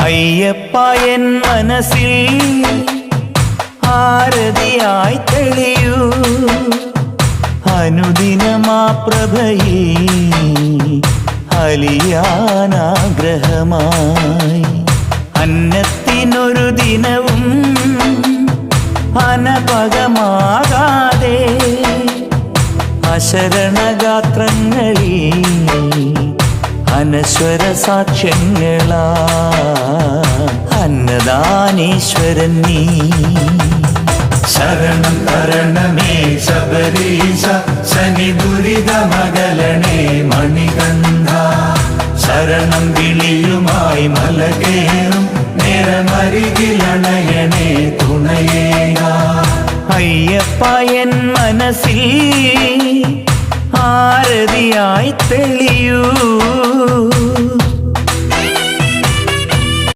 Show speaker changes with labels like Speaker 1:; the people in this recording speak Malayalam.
Speaker 1: അയ്യപ്പ എൻ മനസ്സിൽ ആരതിയായി തെളിയൂ അനുദിനമാ പ്രഭയിൽ അലിയാനാഗ്രഹമായി അന്നത്തിനൊരു ദിനവും അനപകമാകാതെ അശരണഗാത്രങ്ങളിൽ അനശ്വര സാക്ഷ്യങ്ങളാ അന്നദാനീശ്വരൻ നീ
Speaker 2: ശരണം തരണമേ ശബരീശ ശനി ദുരിതമകലണേ മണികണ്ഠ ശരണം വിളിയുമായി മലകേറും നേരമരികിലണയണേ തുണയേക
Speaker 1: അയ്യപ്പ എൻ മനസ്സിൽ ആരതിയായി തെളിയൂ